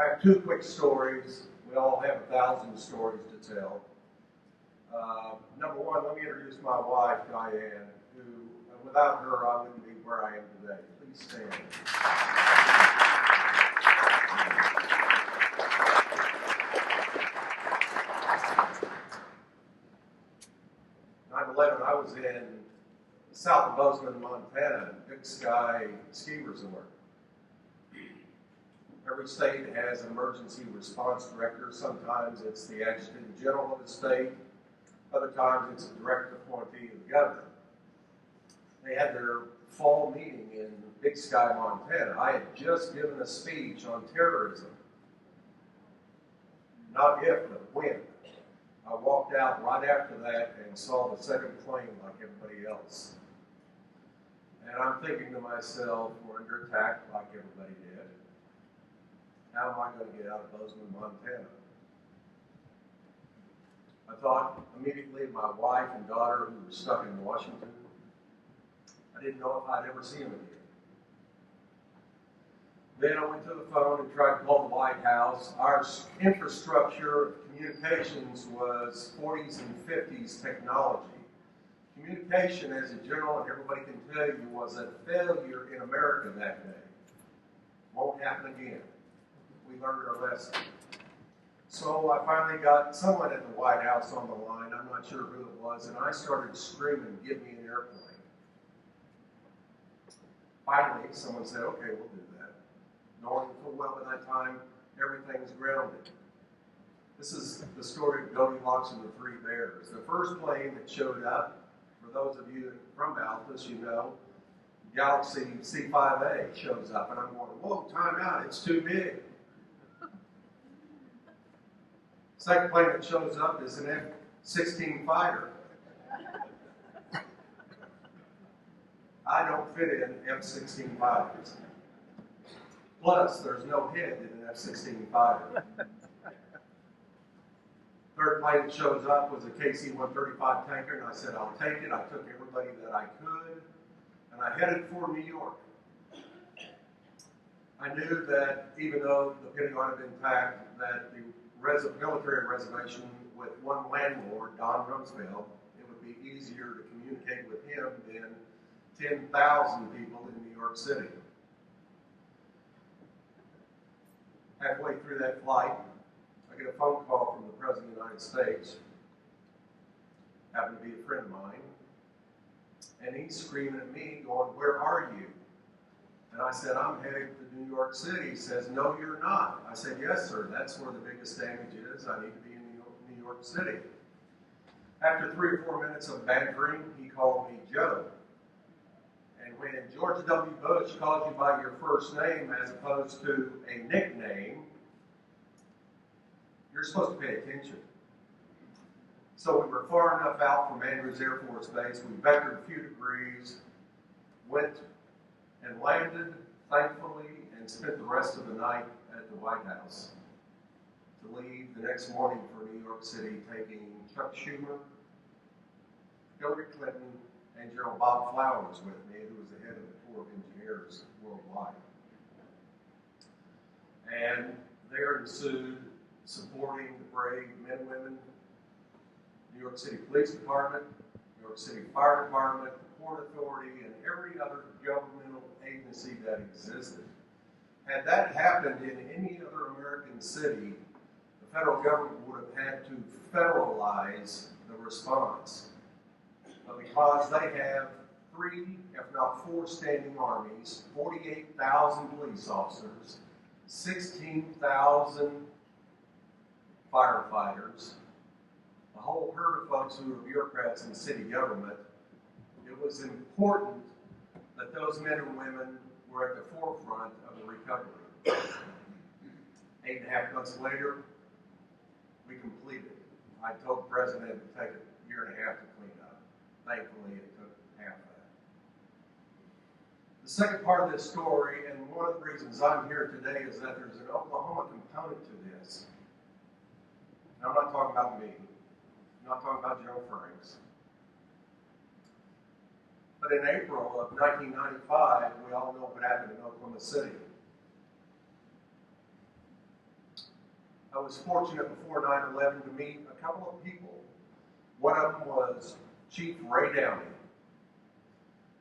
I have two quick stories. We all have 1,000 stories to tell. Number one, let me introduce my wife, Diane, who, without her, I wouldn't be where I am today. Please stand. 9/11, I was in south of Bozeman, Montana, Big Sky Ski Resort. Every state has an emergency response director. Sometimes it's the adjutant general of the state. Other times it's a direct appointee of the governor. They had their fall meeting in Big Sky, Montana. I had just given a speech on terrorism. Not if, but when. I walked out right after that and saw the second plane like everybody else. And I'm thinking to myself, we're under attack like everybody did. How am I going to get out of Bozeman, Montana? I thought immediately of my wife and daughter who were stuck in Washington. I didn't know if I'd ever see them again. Then I went to the phone and tried to call the White House. Our infrastructure of communications was 40s and 50s technology. Communication, as a general, and everybody can tell you, was a failure in America that day. Won't happen again. We learned our lesson. So I finally got someone at the White House on the line, I'm not sure who it was, and I started screaming, "Give me an airplane." Finally, someone said, "Okay, we'll do that." Knowing full well by that time, everything's grounded. This is the story of Goldilocks and the Three Bears. The first plane that showed up, for those of you from Altus, you know, Galaxy C5A shows up, and I'm going, "Whoa, time out, it's too big." Second plane that shows up is an F-16 fighter. I don't fit in F-16 fighters. Plus, there's no head in an F-16 fighter. Third plane that shows up was a KC-135 tanker, and I said, "I'll take it." I took everybody that I could, and I headed for New York. I knew that even though the Pentagon had been packed, that the military reservation with one landlord, Don Rumsfeld, it would be easier to communicate with him than 10,000 people in New York City. Halfway through that flight, I get a phone call from the President of the United States. Happened to be a friend of mine. And he's screaming at me, going, "Where are you?" And I said, "I'm headed to New York City." He says, "No, you're not." I said, "Yes, sir. That's where the biggest damage is. I need to be in New York City." After 3 or 4 minutes of bantering, he called me Joe. And when George W. Bush calls you by your first name as opposed to a nickname, you're supposed to pay attention. So we were far enough out from Andrews Air Force Base. We vectored a few degrees, went and landed, thankfully, and spent the rest of the night at the White House to leave the next morning for New York City, taking Chuck Schumer, Hillary Clinton, and General Bob Flowers with me, who was the head of the Corps of Engineers worldwide. And there ensued supporting the brave men and women, New York City Police Department, New York City Fire Department, the Port Authority, and every other governmental agency that existed. Had that happened in any other American city, the federal government would have had to federalize the response. But because they have 3, if not 4 standing armies, 48,000 police officers, 16,000 firefighters, a whole herd of folks who were bureaucrats in city government, it was important that those men and women were at the forefront of the recovery. 8.5 months later, we completed. I told the President it would take a year and a half to clean up. Thankfully, it took half of that. The second part of this story, and one of the reasons I'm here today, is that there's an Oklahoma component to this. And I'm not talking about me. I'm not talking about Joe Franks. But in April of 1995, we all know what happened in Oklahoma City. I was fortunate before 9/11 to meet a couple of people. One of them was Chief Ray Downey,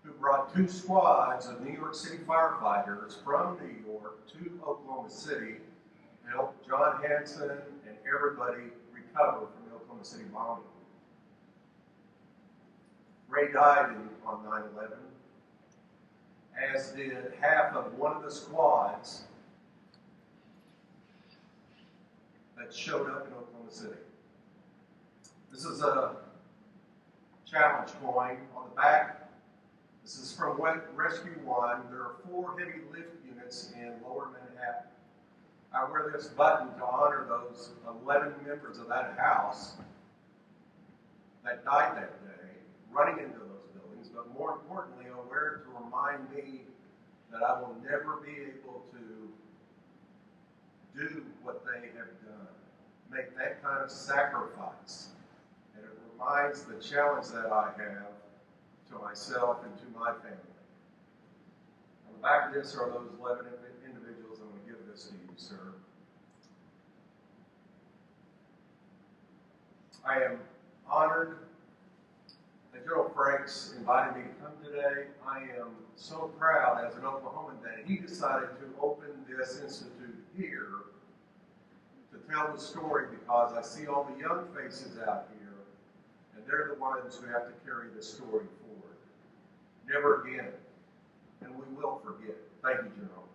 who brought 2 squads of New York City firefighters from New York to Oklahoma City to help John Hanson and everybody recover from the Oklahoma City bombing. Ray died on 9/11, as did half of one of the squads that showed up in Oklahoma City. This is a challenge coin on the back. This is from Rescue 1. There are 4 heavy lift units in Lower Manhattan. I wear this button to honor those 11 members of that house that died that day, running into those buildings, but more importantly, I wear it to remind me that I will never be able to do what they have done, make that kind of sacrifice. And it reminds the challenge that I have to myself and to my family. On the back of this are those 11 individuals. I'm going to give this to you, sir. I am honored that General Franks invited me to come today. I am so proud as an Oklahoman that he decided to open this institute here to tell the story, because I see all the young faces out here, and they're the ones who have to carry the story forward. Never again, and we will forget. Thank you, General.